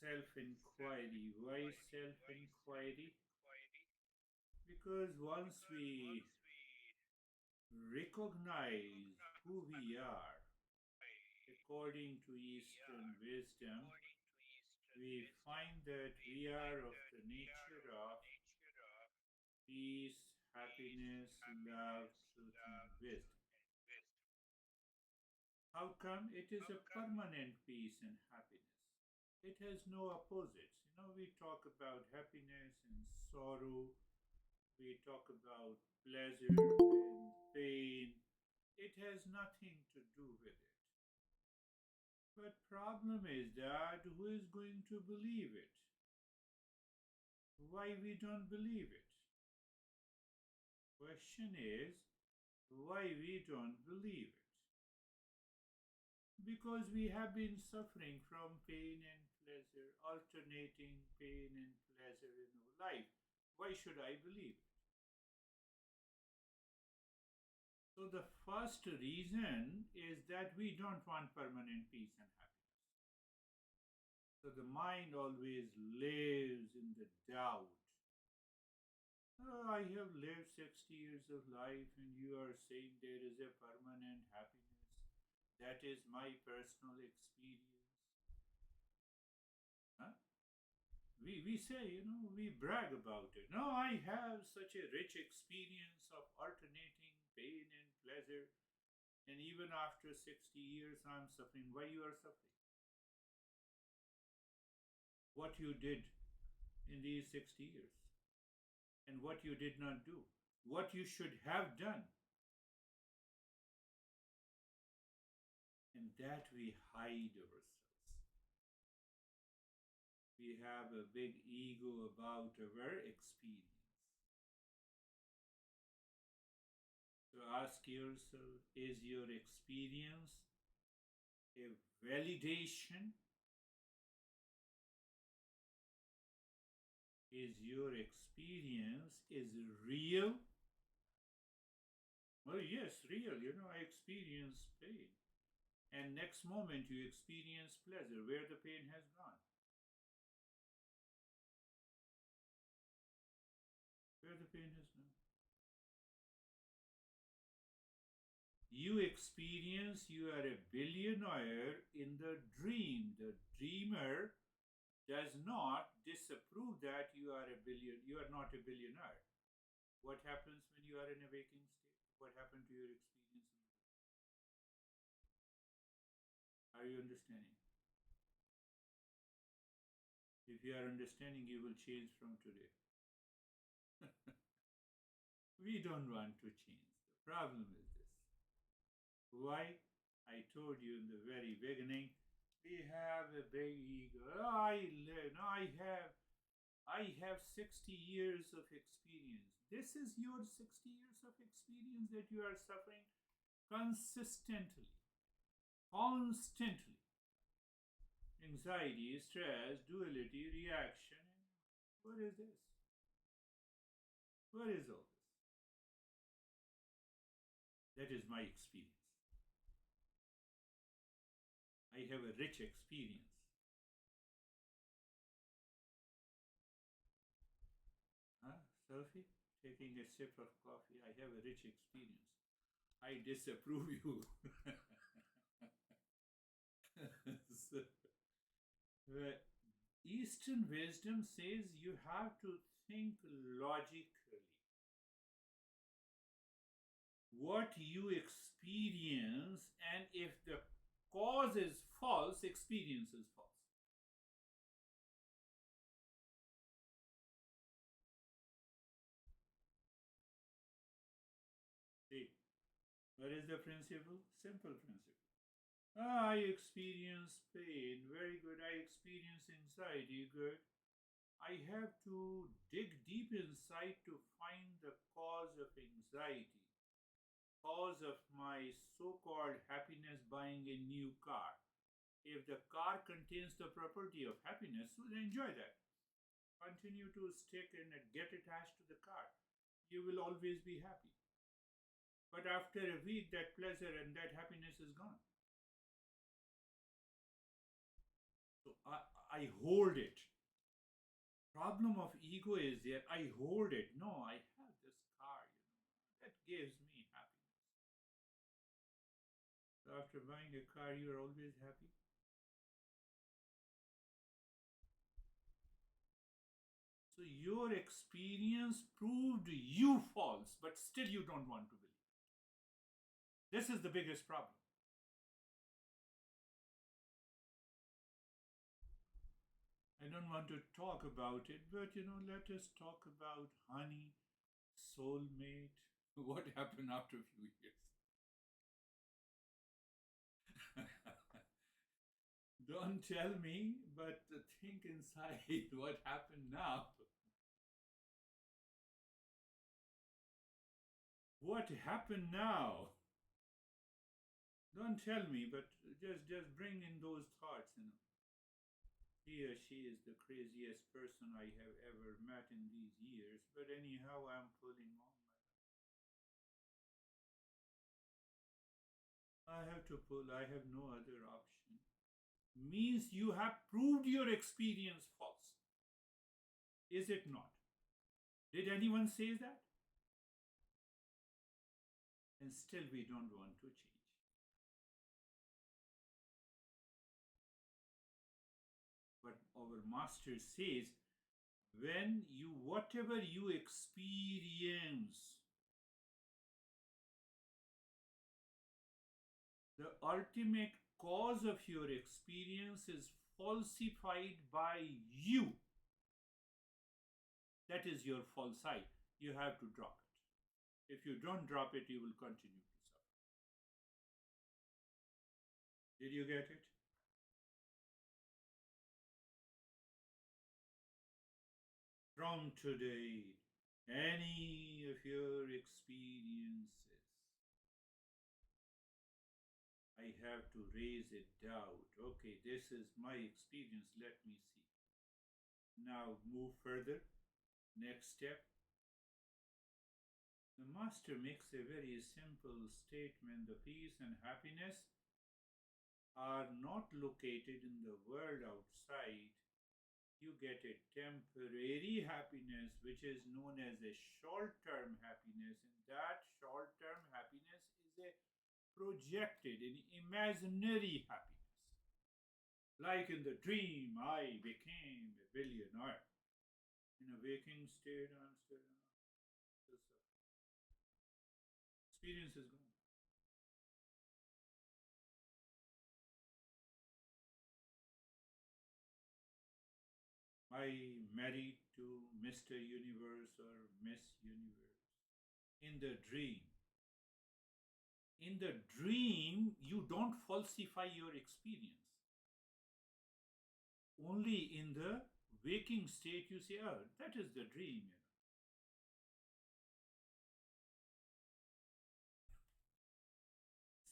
self-inquiry. Why self-inquiry? Because once we recognize who we are, according to Eastern wisdom, we find that we are of the nature of peace, happiness, love, truth, and wisdom. How come? It is a permanent peace and happiness. It has no opposites. We talk about happiness and sorrow, we talk about pleasure and pain. It has nothing to do with it. But problem is that who is going to believe it? Why we don't believe it? Question is why we don't believe it? Because we have been suffering from pain and pleasure, alternating pain and pleasure in our life. Why should I believe it? So the first reason is that we don't want permanent peace and happiness. So the mind always lives in the doubt. "Oh, I have lived 60 years of life and you are saying there is a permanent happiness. That is my personal experience." Huh? We say, we brag about it. "No, I have such a rich experience of alternating pain and pleasure. And even after 60 years, I'm suffering." Why you are suffering? What you did in these 60 years and what you did not do, what you should have done. And that we hide ourselves. We have a big ego about our experience. So ask yourself, is your experience a validation? Is your experience is real? Well, yes, real. I experience pain. And next moment you experience pleasure. Where the pain has gone? Where the pain has gone? You experience you are a billionaire in the dream. The dreamer does not disapprove that you are not a billionaire. What happens when you are in a waking state? What happened to your experience? Are you understanding? If you are understanding, you will change from today. We don't want to change. The problem is this. Why? I told you in the very beginning, we have a big ego. "Oh, I live. No, I have 60 years of experience." This is your 60 years of experience that you are suffering consistently, constantly. Anxiety, stress, duality, reaction. What is this? What is all this? That is my experience. I have a rich experience. Huh? Sophie? Taking a sip of coffee. I have a rich experience. I disapprove you. So, Eastern wisdom says you have to think logically. What you experience, and if the cause is false, experience is false. See, what is the principle? Simple principle. I experience pain. Very good. I experience anxiety. Good. I have to dig deep inside to find the cause of anxiety, cause of my so called happiness buying a new car. If the car contains the property of happiness, so then enjoy that. Continue to stick and get attached to the car. You will always be happy. But after a week, that pleasure and that happiness is gone. So I hold it. Problem of ego is that I hold it. No, I have this car, that gives me happiness. So after buying a car, you are always happy. So your experience proved you false, but still you don't want to believe. This is the biggest problem. I don't want to talk about it, but let us talk about honey, soulmate. What happened after a few years? Don't tell me, but think inside what happened now. What happened now? Don't tell me, but just bring in those thoughts. He or she is the craziest person I have ever met in these years, but anyhow, I'm pulling on. I have to pull, I have no other option. Means you have proved your experience false. Is it not? Did anyone say that? And still we don't want to change. But our master says, whatever you experience, the ultimate cause of your experience is falsified by you. That is your false I. You have to drop it. If you don't drop it, you will continue to suffer. Did you get it? From today, any of your experiences, I have to raise a doubt. Okay, this is my experience. Let me see. Now move further. Next step. The master makes a very simple statement. The peace and happiness are not located in the world outside. You get a temporary happiness, which is known as a short-term happiness, and that short-term happiness is a projected, an imaginary happiness. Like in the dream, I became a billionaire. In a waking state, I'm still experience is gone. I married to Mr. Universe or Miss Universe. In the dream. In the dream, you don't falsify your experience. Only in the waking state you say, oh, that is the dream.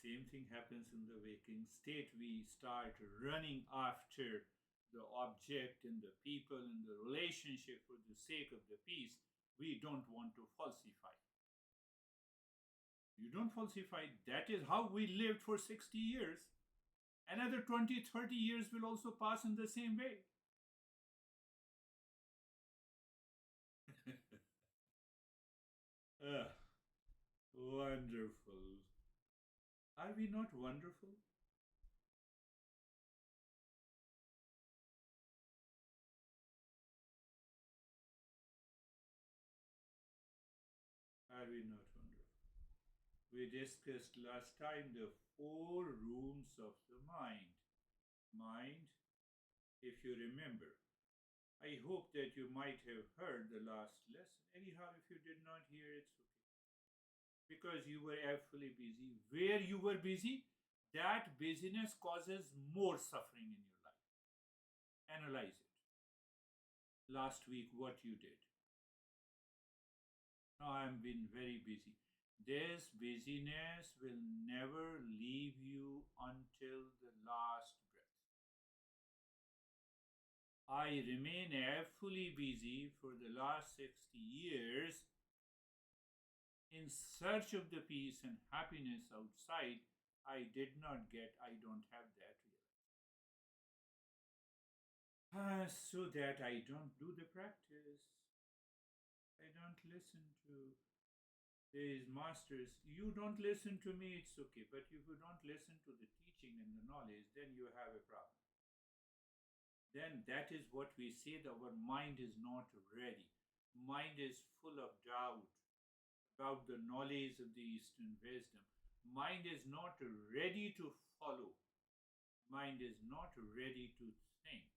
Same thing happens in the waking state. We start running after the object and the people and the relationship for the sake of the peace. We don't want to falsify. You don't falsify. That is how we lived for 60 years. Another 20, 30 years will also pass in the same way. Wonderful. Are we not wonderful? Are we not wonderful? We discussed last time the 4 rooms of the mind. Mind, if you remember. I hope that you might have heard the last lesson. Anyhow, if you did not hear, it's okay. Because you were actually busy. Where you were busy, that busyness causes more suffering in your life. Analyze it. Last week, what you did. Now I've been very busy. This busyness will never leave you until the last breath. I remain fully busy for the last 60 years in search of the peace and happiness outside. I did not get, I don't have that So that I don't do the practice. I don't listen to these masters. You don't listen to me, it's okay. But if you don't listen to the teaching and the knowledge, then you have a problem. Then that is what we say that our mind is not ready. Mind is full of doubt about the knowledge of the Eastern wisdom. Mind is not ready to follow. Mind is not ready to think.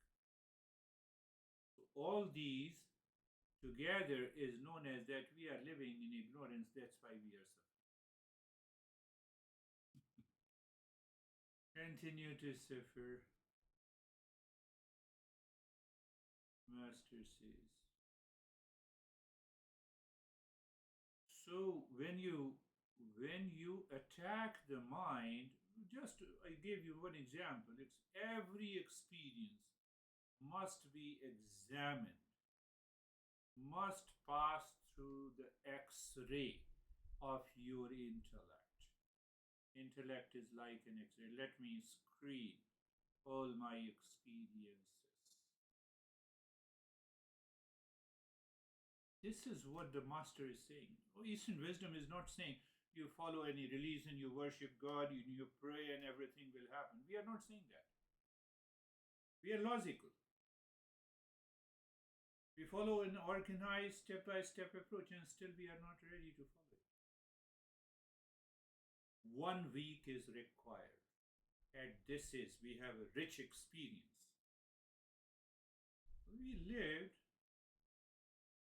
So all these together is known as that we are living in ignorance. That's why we are suffering. Continue to suffer. Master says. So when you attack the mind, just I gave you one example. It's every experience must be examined, must pass through the X-ray of your intellect. Intellect is like an X-ray. Let me screen all my experiences. This is what the master is saying. Eastern wisdom is not saying you follow any religion, you worship God, you pray, and everything will happen. We are not saying that. We are logical. We follow an organized step by step approach, and still we are not ready to follow it. 1 week is required. At this is, we have a rich experience. We lived,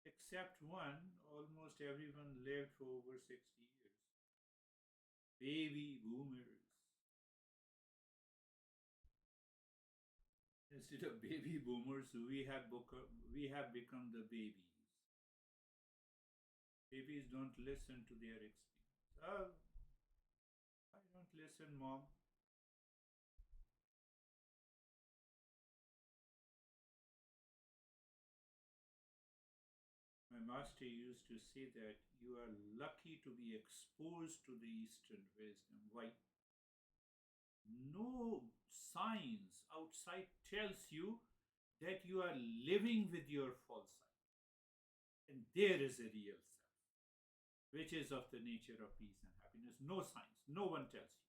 except one, almost everyone lived for over 60 years. Baby boomers. Instead of baby boomers, we have become the babies. Babies don't listen to their experience. Oh, I don't listen, mom. My master used to say that you are lucky to be exposed to the Eastern wisdom. Why? No science outside tells you that you are living with your false self. And there is a real self, which is of the nature of peace and happiness. No science, no one tells you.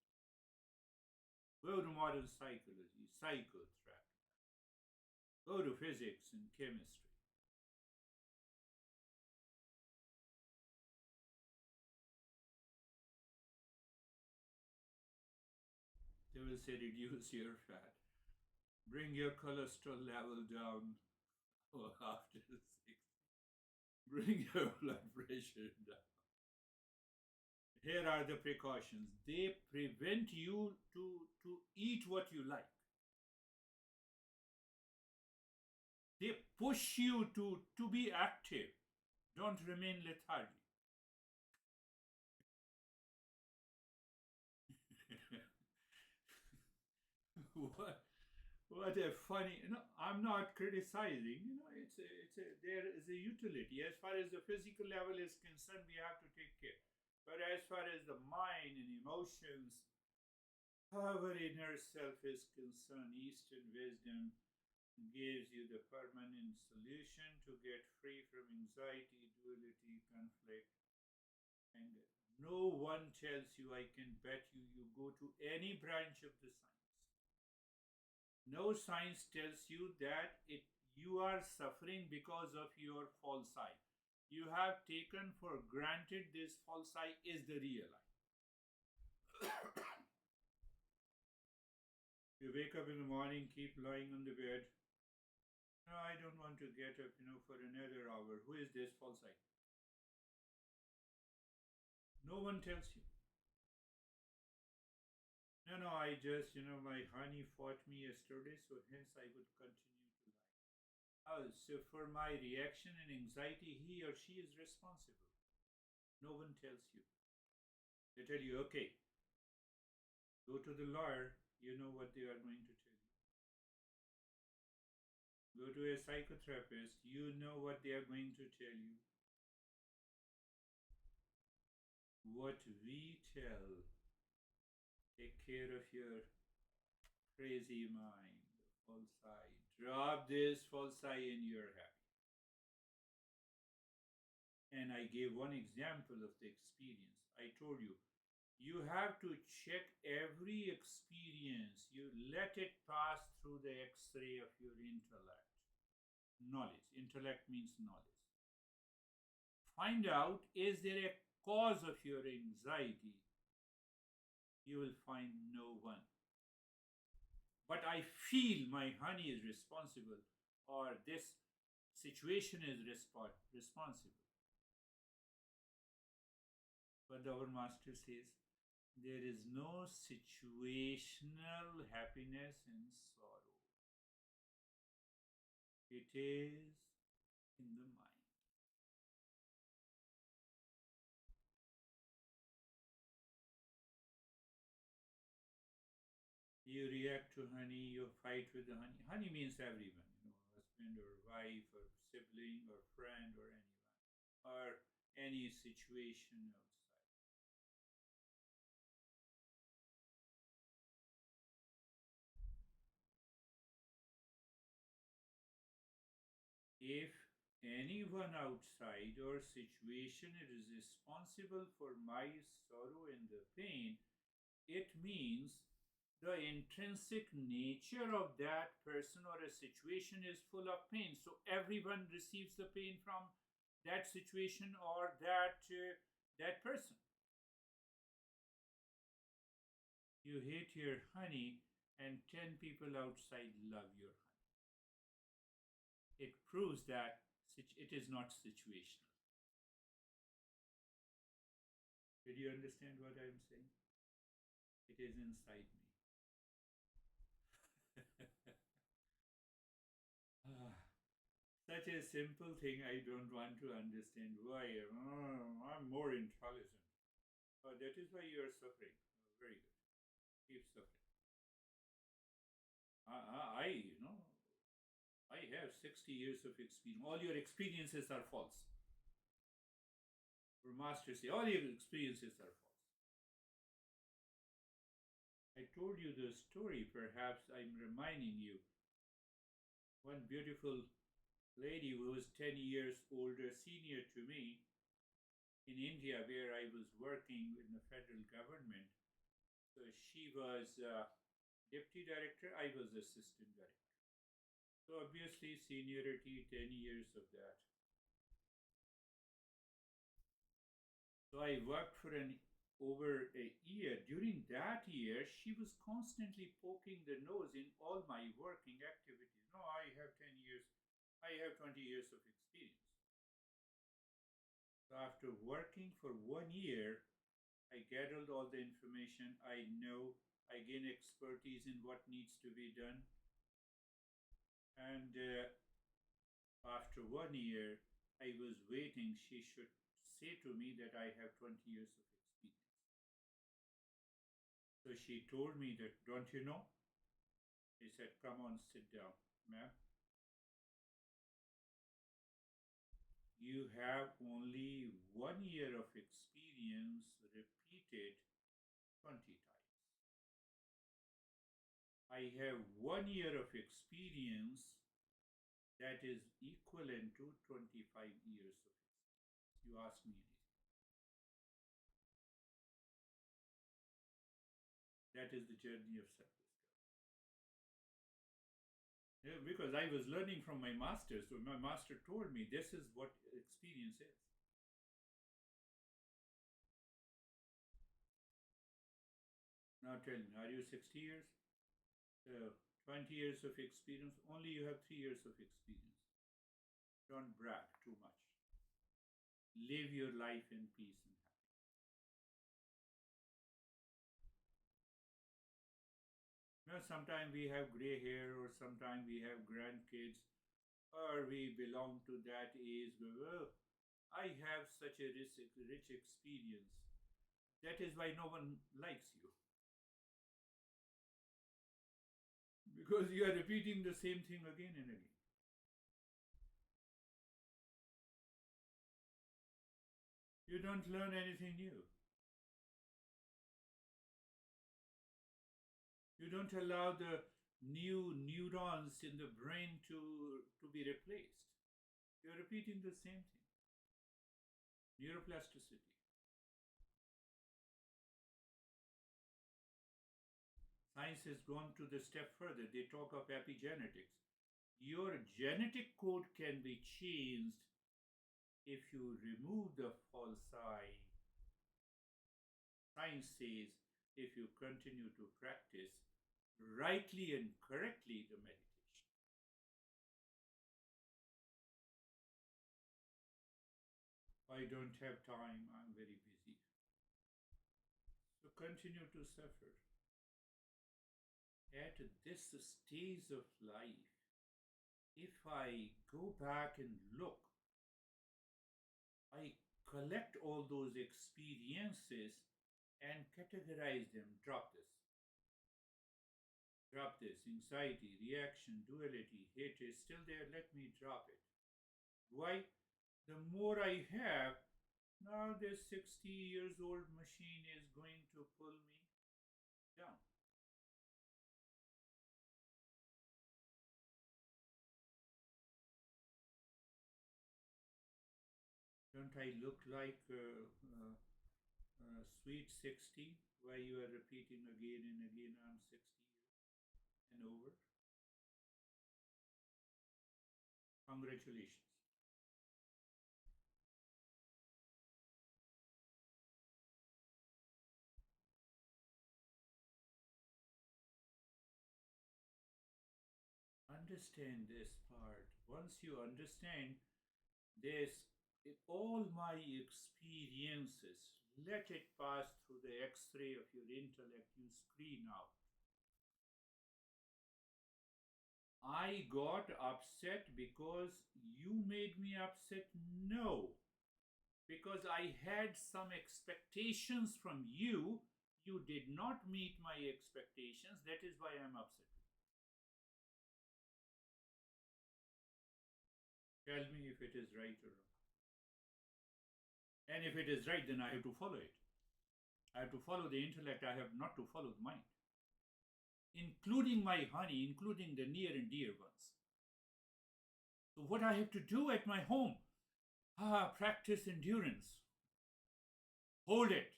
Go to modern psychology, psychotherapy, go to physics and chemistry. They will say reduce your fat, bring your cholesterol level down after 60, bring your blood pressure down. Here are the precautions. They prevent you to eat what you like. They push you to be active. Don't remain lethargic. what what a funny, I'm not criticizing. There is a utility. As far as the physical level is concerned, we have to take care. But as far as the mind and emotions, our inner self is concerned, Eastern wisdom gives you the permanent solution to get free from anxiety, duality, conflict, anger. No one tells you, I can bet you, you go to any branch of the science. No science tells you that you are suffering because of your false eye. You have taken for granted this false eye is the real eye. You wake up in the morning, keep lying on the bed. No, I don't want to get up, for another hour. Who is this false eye? No one tells you. No, I just, my honey fought me yesterday, so hence I would continue to lie. Oh, so for my reaction and anxiety, he or she is responsible. No one tells you. They tell you, okay, go to the lawyer, you know what they are going to tell you. Go to a psychotherapist, you know what they are going to tell you. What we tell, take care of your crazy mind, false eye, Drop this false eye and you're happy. And I gave one example of the experience. I told you, you have to check every experience. You let it pass through the x-ray of your intellect. Knowledge. Intellect means knowledge. Find out, is there a cause of your anxiety? You will find no one. But I feel my honey is responsible, or this situation is responsible. But our master says there is no situational happiness and sorrow. It is in the mind. You react to honey, you fight with the honey. Honey means everyone, husband or wife or sibling or friend or anyone, or any situation outside. If anyone outside or situation is responsible for my sorrow and the pain, it means the intrinsic nature of that person or a situation is full of pain. So everyone receives the pain from that situation or that person. You hate your honey, and 10 people outside love your honey. It proves that it is not situational. Did you understand what I'm saying? It is inside me. Such a simple thing, I don't want to understand why. I'm more intelligent. That is why you are suffering. Very good. Keep suffering. I have 60 years of experience. All your experiences are false. Our masters say all your experiences are false. I told you the story, perhaps I'm reminding you. One beautiful lady who was 10 years older, senior to me, in India, where I was working in the federal government. So she was deputy director, I was assistant director. So obviously, seniority, 10 years of that. So I worked for over a year. During that year, she was constantly poking the nose in all my working activities. No, I have 10 years, I have 20 years of experience. So after working for 1 year, I gathered all the information. I know, I gain expertise in what needs to be done. And after 1 year, I was waiting. She should say to me that I have 20 years of experience. So she told me that, don't you know? He said, come on, sit down, ma'am. You have only 1 year of experience repeated 20 times. I have 1 year of experience that is equivalent to 25 years of experience. You ask me anything. That is the journey of self-discovery. Yeah, because I was learning from my master, so my master told me this is what experience is. Now tell me, are you 60 years? 20 years of experience? Only you have 3 years of experience. Don't brag too much. Live your life in peace and happiness. Sometimes we have gray hair, or sometimes we have grandkids, or we belong to that age where, oh, I have such a rich experience. That is why no one likes you. Because you are repeating the same thing again and again. You don't learn anything new. You don't allow the new neurons in the brain to be replaced. You're repeating the same thing. Neuroplasticity. Science has gone to the step further. They talk of epigenetics. Your genetic code can be changed if you remove the falsi. Science says if you continue to practice rightly and correctly the meditation. I don't have time, I'm very busy. So continue to suffer. At this stage of life, if I go back and look, I collect all those experiences and categorize them. Drop this. Drop this. Anxiety, reaction, duality, hate is still there. Let me drop it. Why? The more I have, now this 60 years old machine is going to pull me down. Don't I look like sweet 60? Why you are repeating again and again, I'm 60 years and over? Congratulations. Understand this part. Once you understand this, all my experiences, let it pass through the x-ray of your intellect, you screen out. I got upset because you made me upset? No. Because I had some expectations from you. You did not meet my expectations. That is why I'm upset. Tell me if it is right or wrong. And if it is right, then I have to follow it. I have to follow the intellect. I have not to follow the mind. Including my honey, including the near and dear ones. So what I have to do at my home? Practice endurance. Hold it.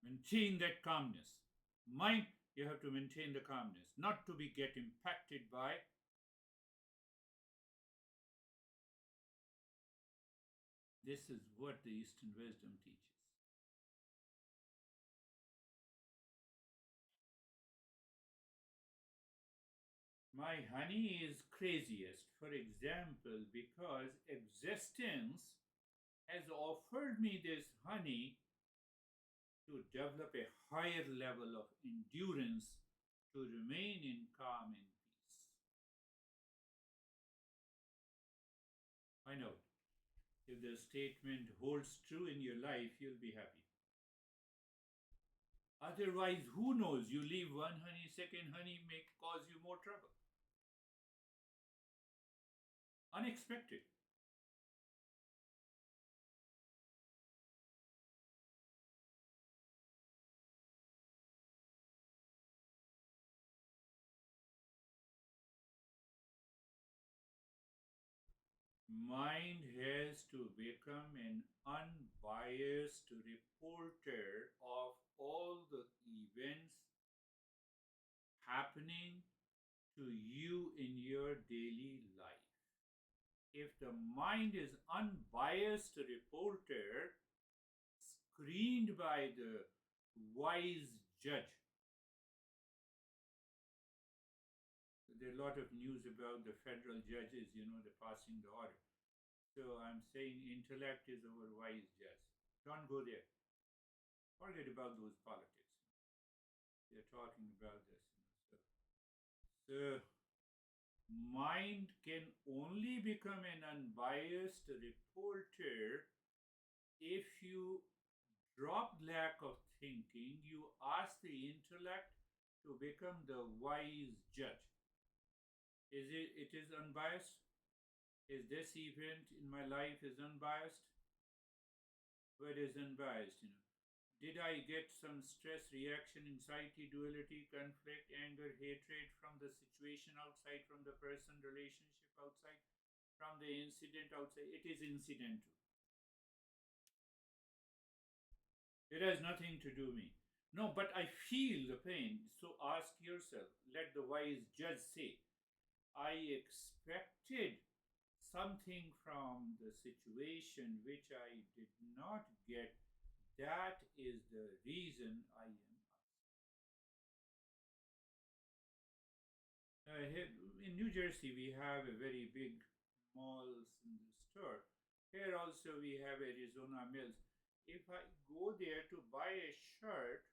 Maintain that calmness. Mind, you have to maintain the calmness, not to be get impacted by this is what the Eastern wisdom teaches. My honey is craziest, for example, because existence has offered me this honey to develop a higher level of endurance to remain in calm and peace. Find out. If the statement holds true in your life, you'll be happy. Otherwise, who knows? You leave one honey, second honey may cause you more trouble. Unexpected. Mind has to become an unbiased reporter of all the events happening to you in your daily life. If the mind is unbiased reporter, screened by the wise judge, there are a lot of news about the federal judges, they're passing the order. So I'm saying intellect is over wise judge. Don't go there. Forget about those politics. They're talking about this. So mind can only become an unbiased reporter if you drop lack of thinking, you ask the intellect to become the wise judge. It is unbiased? Is this event in my life is unbiased? What is unbiased? Did I get some stress, reaction, anxiety, duality, conflict, anger, hatred from the situation outside, from the person, relationship outside, from the incident outside? It is incidental. It has nothing to do me. No, but I feel the pain. So ask yourself, let the wise judge say, I expected something from the situation which I did not get. That is the reason I am here in New Jersey. We have a very big malls in the store. Here also we have Arizona Mills. If I go there to buy a shirt,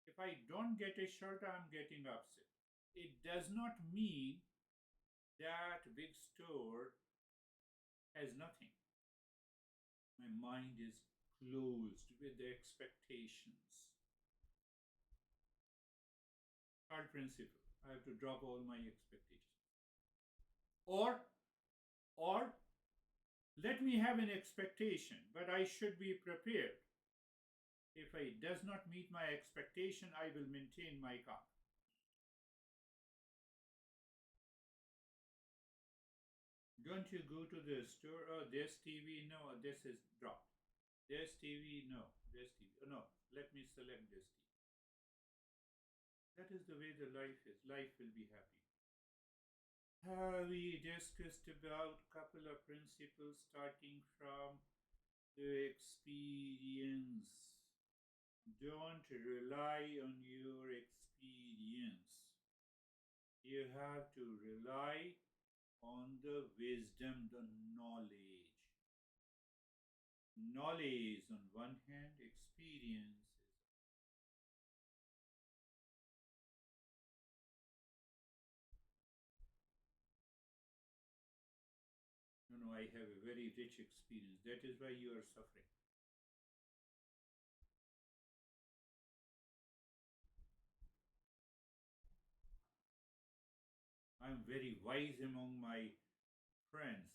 if I don't get a shirt, I'm getting upset. It does not mean that big store has nothing. My mind is closed with the expectations. Third principle, I have to drop all my expectations. Or, or let me have an expectation, but I should be prepared. If it does not meet my expectation, I will maintain my calm. Don't you go to the store? Oh, this TV, no, this is dropped. This TV, no, this TV, oh, no, let me select this TV. That is the way the life is. Life will be happy. We discussed about couple of principles starting from the experience. Don't rely on your experience. You have to rely on the wisdom, the knowledge. Knowledge on one hand, experience is. No, I have a very rich experience. That is why you are suffering. I am very wise among my friends.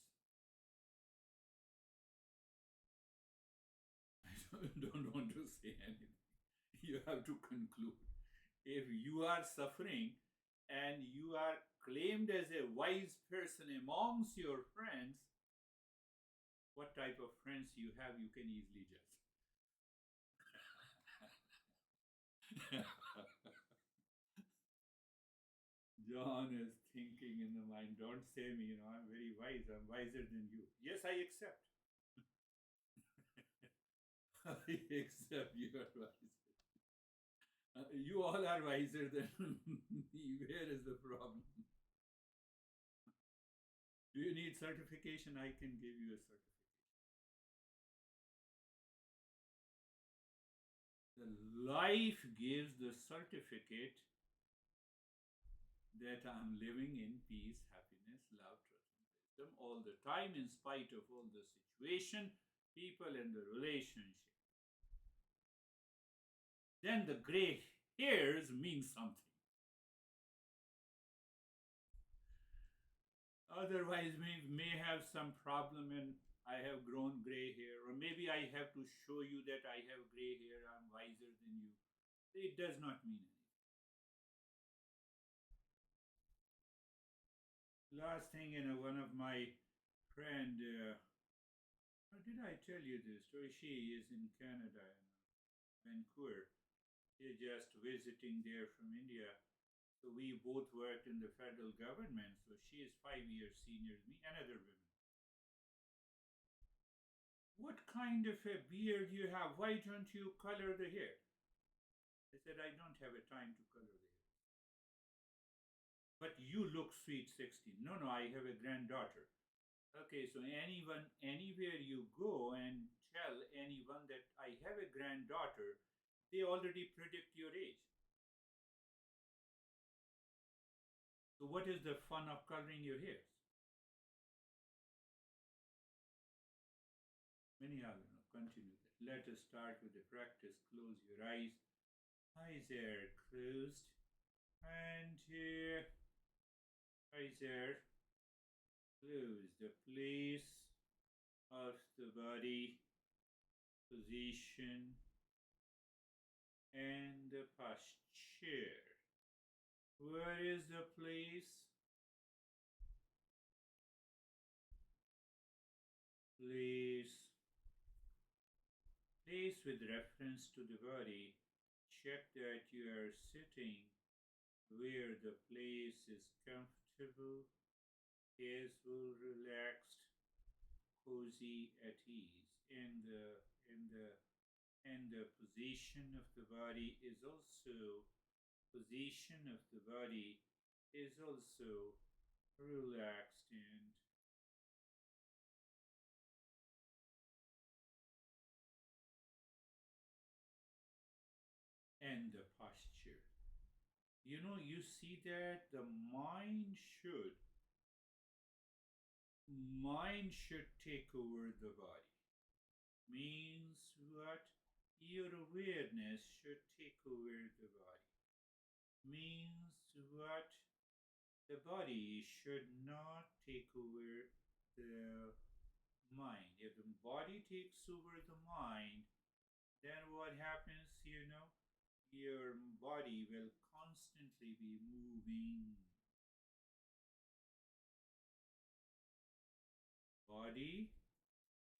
I don't want to say anything. You have to conclude. If you are suffering and you are claimed as a wise person amongst your friends, what type of friends you have, you can easily judge. John is thinking in the mind, don't say me, I'm very wise, I'm wiser than you. Yes, I accept. I accept you are wiser. You all are wiser than me. Where is the problem? Do you need certification? I can give you a certification. The life gives the certificate that I'm living in peace, happiness, love, trust, and wisdom all the time, in spite of all the situation, people, and the relationship. Then the gray hairs mean something. Otherwise, we may have some problem and I have grown gray hair, or maybe I have to show you that I have gray hair, I'm wiser than you. It does not mean anything. Last thing, one of my friend, did I tell you this story? She is in Canada, Vancouver. She's just visiting there from India. So we both worked in the federal government. So she is 5 years senior than me, another woman. What kind of a beard you have? Why don't you color the hair? I said, I don't have a time to color the hair. But you look sweet 16. No, I have a granddaughter. Okay, so anyone, anywhere you go and tell anyone that I have a granddaughter, they already predict your age. So what is the fun of coloring your hairs? Anyhow, continue that. Let us start with the practice. Close your eyes. Eyes are closed. And eyes are closed. The place of the body, position, and the posture. Where is the place? Place. Place with reference to the body. Check that you are sitting where the place is comfortable, peaceful, relaxed, cozy, at ease. And the position of the body is also relaxed and the posture. You see that the mind should take over the body. Means what? Your awareness should take over the body. Means what? The body should not take over the mind. If the body takes over the mind, then what happens? Your body will constantly be moving. Body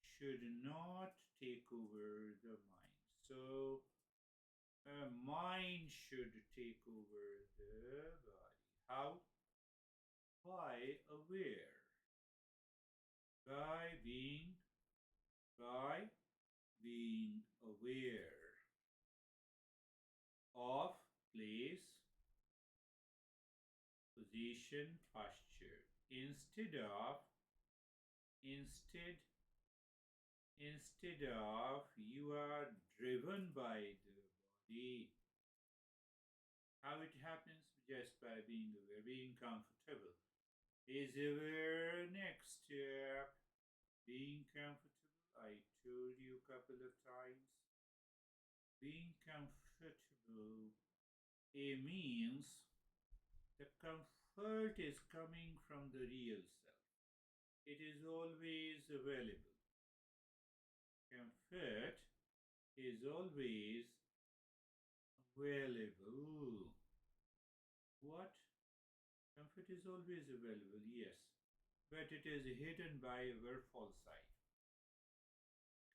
should not take over the mind. So, mind should take over the body. How? By aware. By being aware of place, position, posture. Instead of you are driven by the body. How it happens? Just by being aware, being comfortable. Is aware next step. Being comfortable, I told you a couple of times. Being comfortable, it means the comfort is coming from the real self. It is always available. Comfort is always available. What? Comfort is always available, yes, but it is hidden by our false side.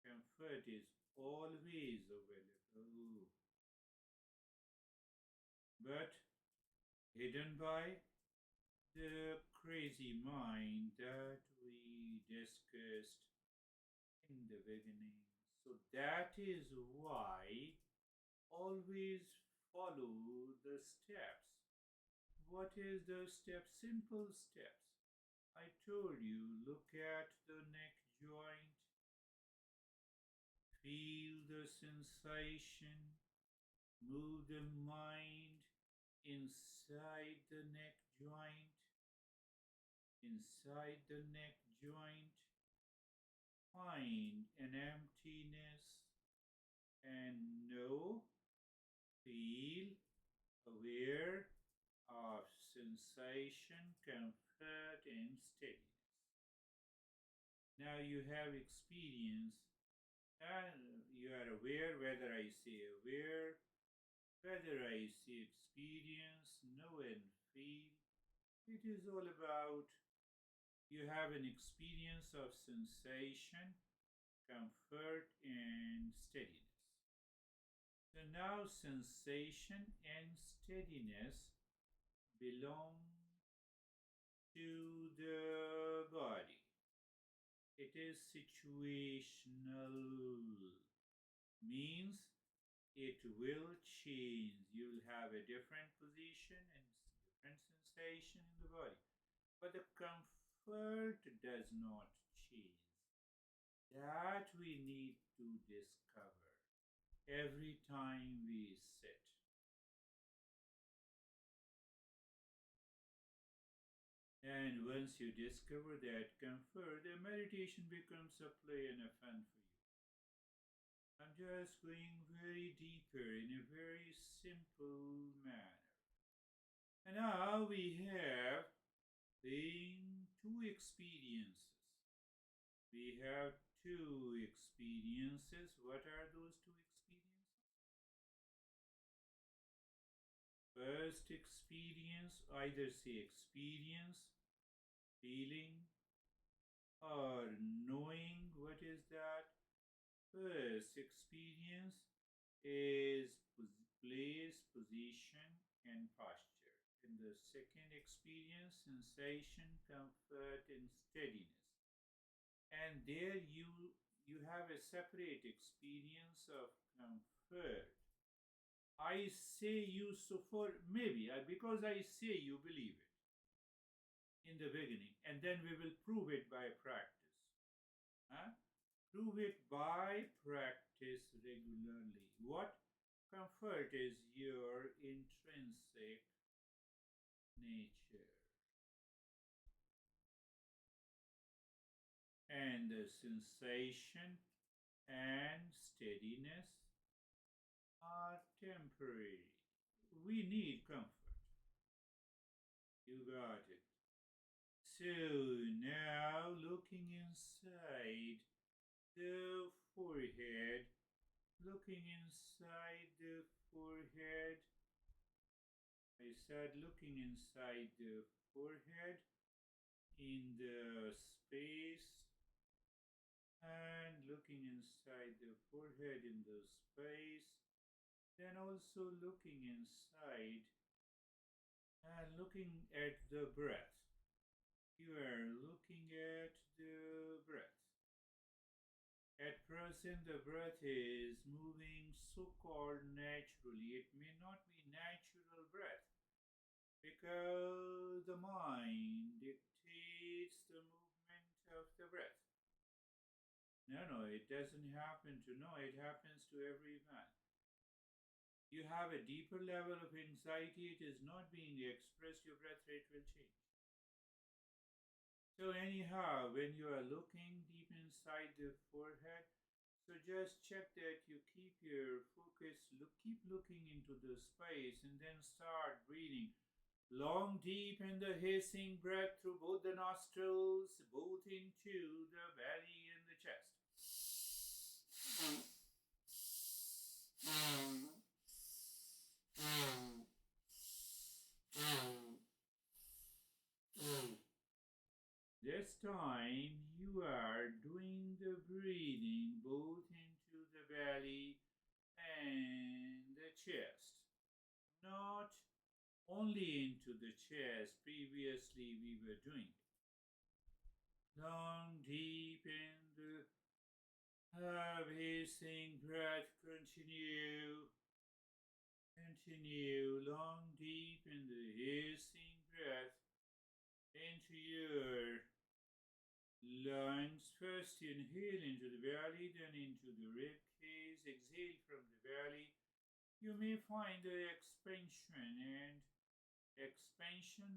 Comfort is always available, but hidden by the crazy mind that we discussed in the beginning. So that is why always follow the steps. What is the step? Simple steps. I told you, look at the neck joint, feel the sensation, move the mind inside the neck joint, find an emptiness and know, feel, aware of sensation, comfort, and steadiness. Now you have experience and you are aware, whether I say aware, whether I say experience, know and feel. It is all about you have an experience of sensation, comfort, and steadiness. So now sensation and steadiness belong to the body. It is situational, means it will change. You will have a different position and different sensation in the body. But the comfort does not change. That we need to discover every time we sit. And once you discover that comfort, the meditation becomes a play and a fun for you. I'm just going very deeper in a very simple manner. And now we have two experiences. We have two experiences. What are those two experiences? First experience, either say experience, feeling, or knowing. What is that? First experience is place, position, and posture. In the second experience, sensation, comfort, and steadiness. And there you have a separate experience of comfort. I say you so for maybe because I say you believe it in the beginning, and then we will prove it by practice. Huh? Prove it by practice regularly. What comfort is your intrinsic nature, and the sensation and steadiness are temporary. We need comfort. You got it. So now looking inside the forehead, looking inside the forehead. I said looking inside the forehead in the space and looking inside the forehead in the space. Then also looking inside and looking at the breath. You are looking at the breath. At present, the breath is moving so-called naturally. It may not be natural breath because the mind dictates the movement of the breath. No, it doesn't happen to no, it happens to every man. You have a deeper level of anxiety, it is not being expressed, your breath rate will change. So anyhow, when you are looking deep inside the forehead, so just check that you keep your focus, keep looking into the space and then start breathing. Long, deep in the hissing breath through both the nostrils, both into the belly and the chest. This time you are doing the breathing both into the belly and the chest, not only into the chest. Previously we were doing it. Long, deep in the hissing breath, continue. Continue long, deep in the hissing breath into your lungs. First inhale into the belly, then into the rib cage. Exhale from the belly. You may find the expansion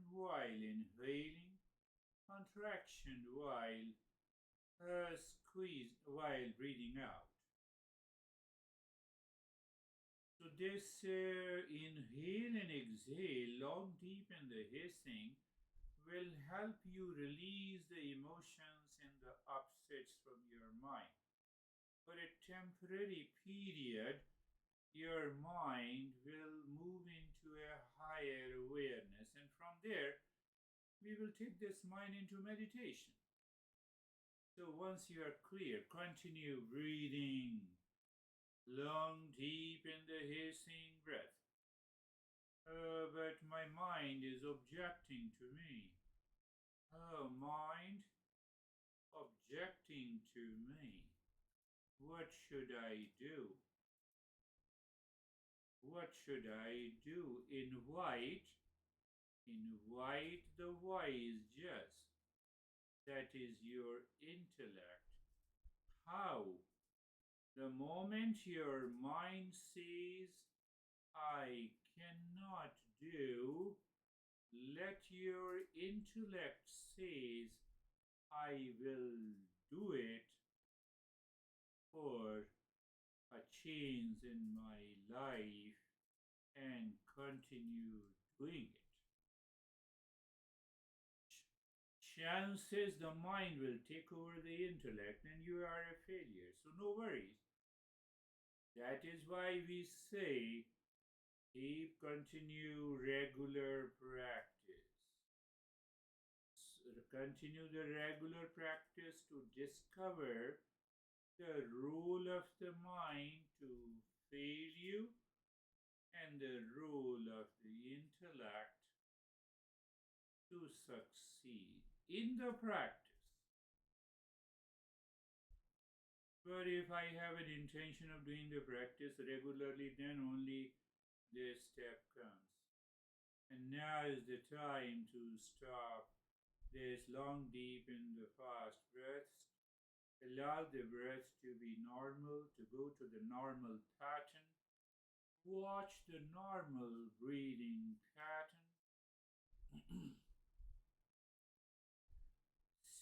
while inhaling, contraction while squeeze while breathing out. So this inhale and exhale, long, deep in the hissing, will help you release the emotions and the upsets from your mind. For a temporary period, your mind will move into a higher awareness, and from there, we will take this mind into meditation. So once you are clear, continue breathing long, deep in the hissing breath. But my mind is objecting to me. Oh, mind objecting to me. What should I do? What should I do? Invite the wise just. That is your intellect. How? The moment your mind says, I cannot do, let your intellect says, I will do it for a change in my life and continue doing it. Chances the mind will take over the intellect and you are a failure. So no worries. That is why we say Continue regular practice. Continue the regular practice to discover the role of the mind to fail you and the role of the intellect to succeed in the practice. But if I have an intention of doing the practice regularly, then only this step comes. And now is the time to stop this long, deep, and the fast breaths. Allow the breath to be normal, to go to the normal pattern. Watch the normal breathing pattern.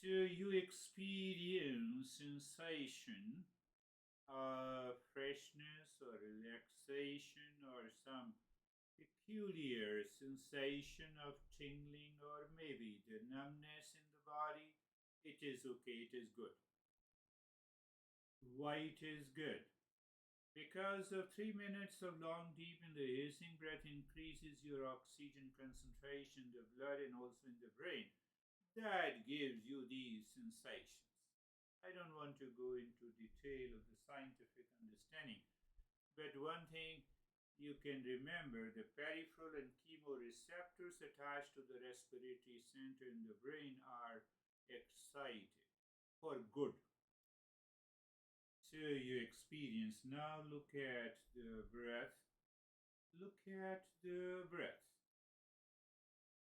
So you experience sensation of freshness or relaxation or some peculiar sensation of tingling or maybe the numbness in the body. It is okay, it is good. Why it is good? Because of 3 minutes of long deep in the hissing breath increases your oxygen concentration in the blood and also in the brain. That gives you these sensations. I don't want to go into detail of the scientific understanding, but one thing you can remember, the peripheral and chemoreceptors attached to the respiratory center in the brain are excited for good. So you experience. Now look at the breath. Look at the breath.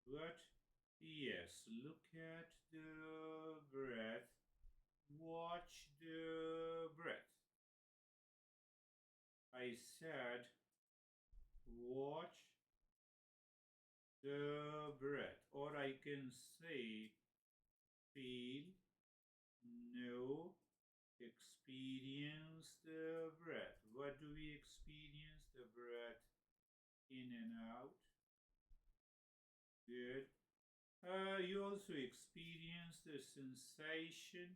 What? Yes, look at the breath. Watch the breath. I said, watch the breath. Or I can say, feel, know, experience the breath. What do we experience? The breath in and out. Good. You also experience the sensation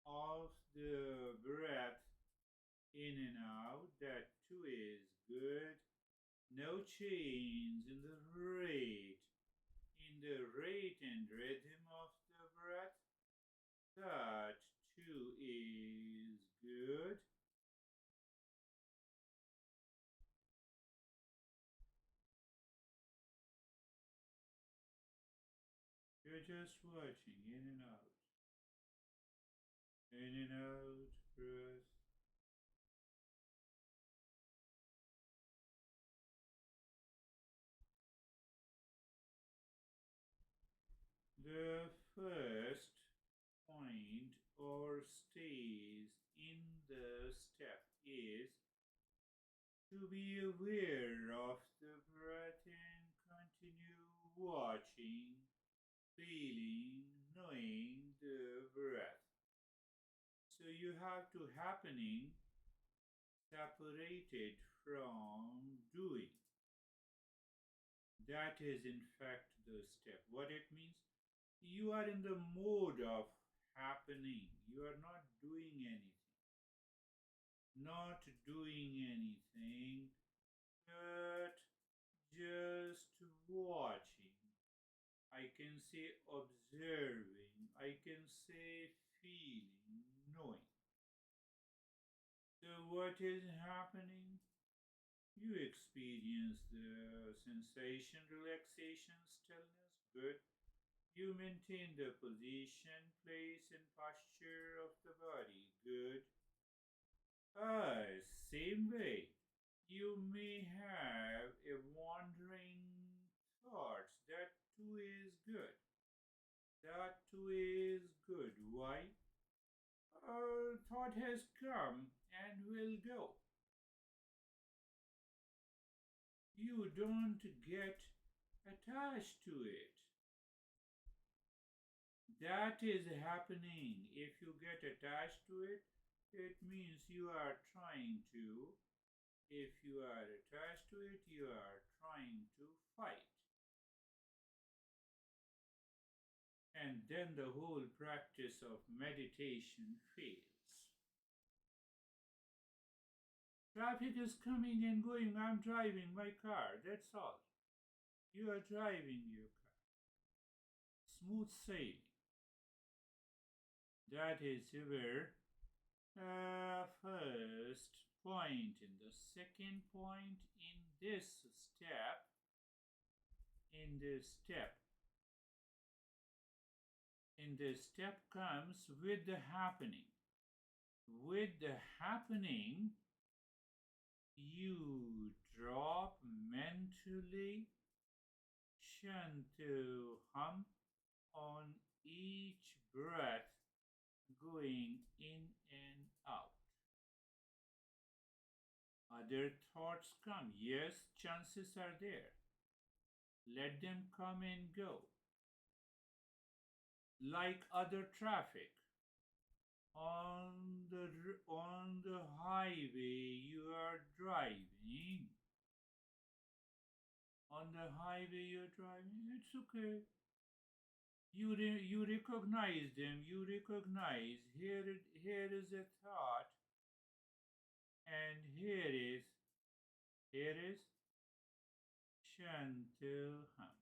of the breath in and out. That too is good. No change in the rate, and rhythm of the breath. That too is good. You're just watching in and out. In and out, breath. The first point or stage in the step is to be aware of the breath and continue watching, feeling, knowing the breath. So you have to happening separated from doing. That is in fact the step. What it means? You are in the mode of happening. You are not doing anything. Not doing anything, but just watching. I can say observing. I can say feeling, knowing. So, what is happening? You experience the sensation, relaxation, stillness. Good. You maintain the position, place, and posture of the body. Good. Same way. You may have a wandering thought. That too is good. That too is good. Why? Thought has come and will go. You don't get attached to it. That is happening. If you get attached to it, it means you are trying to. If you are attached to it, you are trying to fight. And then the whole practice of meditation fails. Traffic is coming and going. I'm driving my car. That's all. You are driving your car. Smooth sailing. That is your first point. In the second point in this step, comes with the happening. With the happening, you drop mentally shanto hum on each breath going in and out. Other thoughts come. Yes, chances are there. Let them come and go. Like other traffic. On the highway you are driving. On the highway you're driving. It's okay. You recognize them. You recognize here is a thought, and here is Shantilham.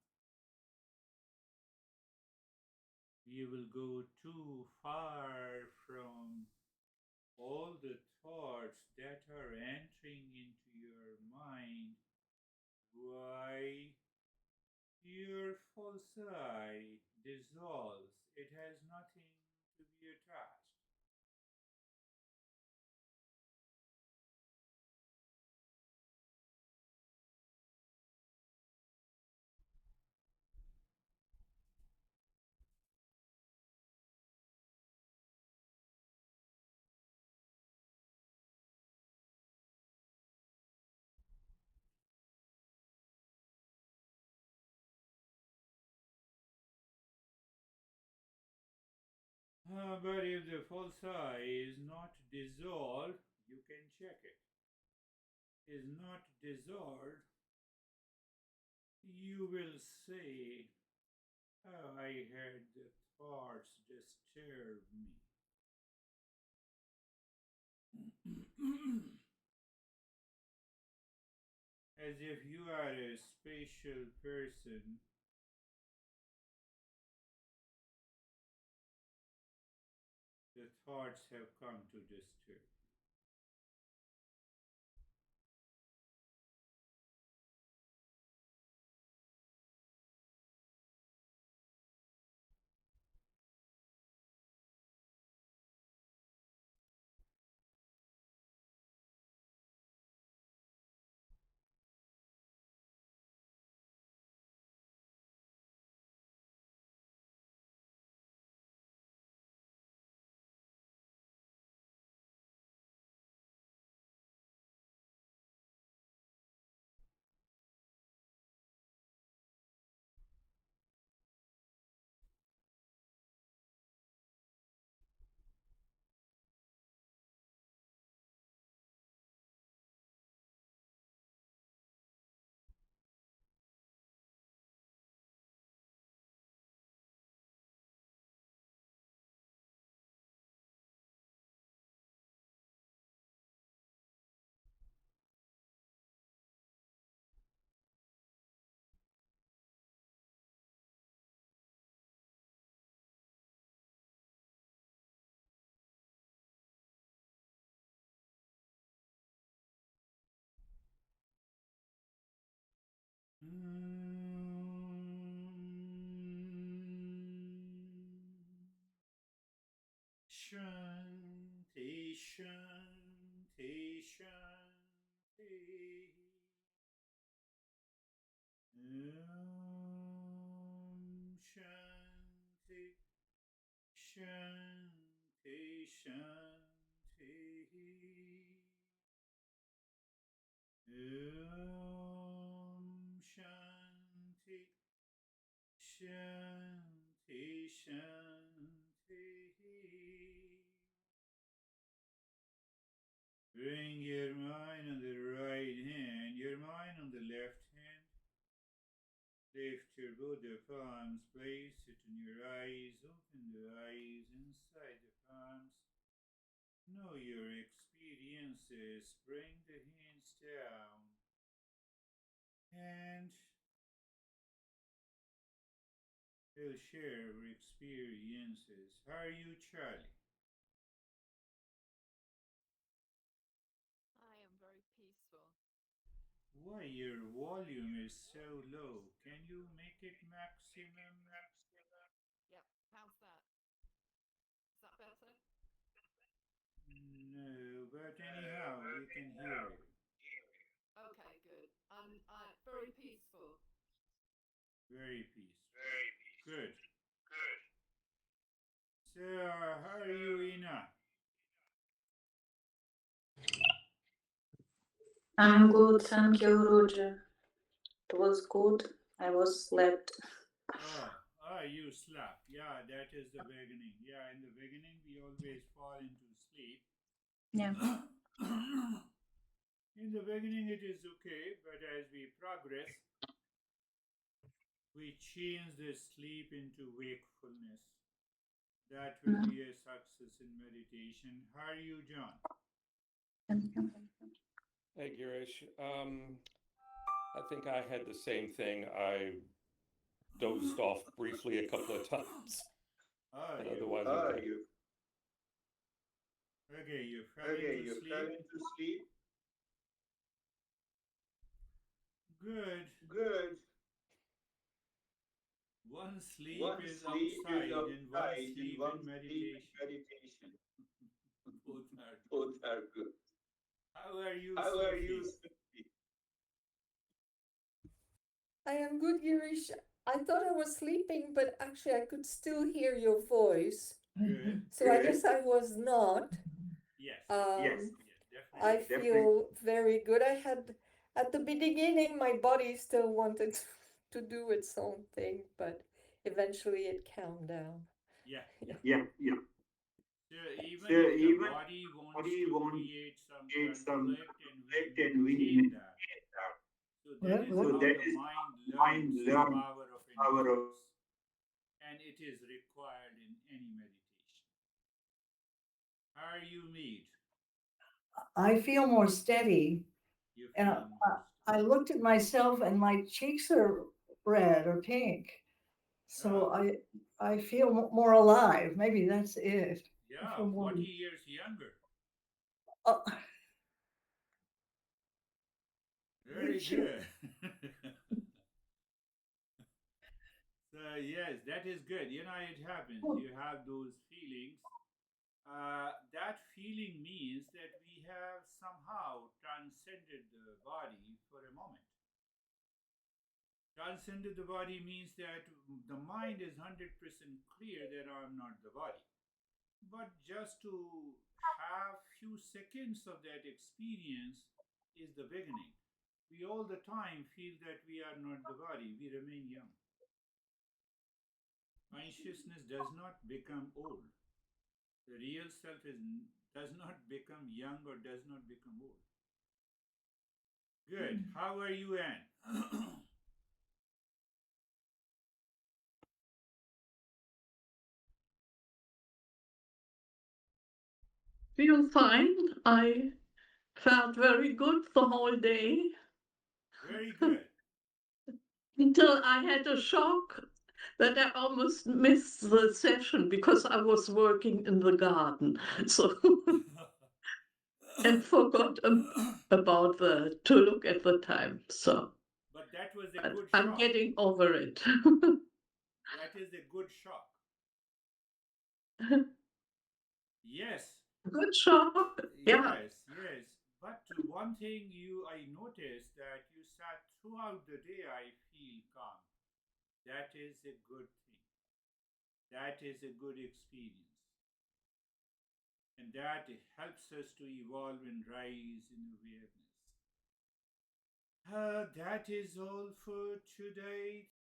You will go too far from all the thoughts that are entering into your mind. Why your false eye dissolves. It has nothing to be attached. But if the false eye is not dissolved, you can check it. Is not dissolved, you will say, oh, I had the thoughts disturb me. As if you are a special person. The thoughts have come to disturb. Shanti, Shanti, Shanti. Shanti, Shanti, Shanti. Shanti, Shanti, Shanti. Bring your mind on the right hand, your mind on the left hand. Lift your both the palms, place it on your eyes, open the eyes inside the palms. Know your experience. experiences. Bring the hands down and we'll share our experiences. How are you, Charlie? I am very peaceful. Why your volume is so low? Can you make it maximum? Yep. How's that? Is that better? No, but anyhow, we can hear you. Okay, good. I very peaceful. Very peaceful. Good. So, how are you, Ina? I'm good, thank you, Roger. It was good. I was slept. You slept. Yeah, that is the beginning. Yeah, in the beginning, we always fall into sleep. Yeah. In the beginning, it is okay, but as we progress, we change the sleep into wakefulness. That will Mm. be a success in meditation. How are you, John? Thank you. Hey, Girish. I think I had the same thing. I dozed off briefly a couple of times, Ah, but you. otherwise I'm good. Okay, you fell into sleep. Good. One sleep is outside and one sleep in meditation. Both are good. How are you, Sophie? I am good, Girish. I thought I was sleeping, but actually I could still hear your voice. Good. So I guess I was not. Yes. Um, Yes, I definitely. feel very good. I had, at the beginning, my body still wanted to do its own thing, but eventually it calmed down. Yeah. Yeah. So even if the body wants to create some conflict and we maintain that, so that is how the mind learns the power of endurance. And it is required in any meditation. How are you, Mead? I feel more steady. You And feel more I looked at myself and my cheeks are red or pink. So Ah, I feel more alive. Maybe that's it. I yeah, feel more. 40 years younger. Uh, Very thank you. good. So, yes, that is good. You know, it happens. You have those feelings. That feeling means that we have somehow transcended the body for a moment. Transcended the body means that the mind is 100% clear that I'm not the body. But just to have few seconds of that experience is the beginning. We all the time feel that we are not the body, we remain young. Consciousness does not become old. The real self does not become young or does not become old. Good. How are you, Anne? Feel fine. I felt very good the whole day Very good. until I had a shock that I almost missed the session because I was working in the garden. So and forgot about the to look at the time. So But that was a but good I'm shock. getting over it. That is a good shock. Yes, Good shock. Yeah. yes. But one thing I noticed that you said throughout the day I feel calm. That is a good thing. That is a good experience. And that helps us to evolve and rise in awareness. That is all for today.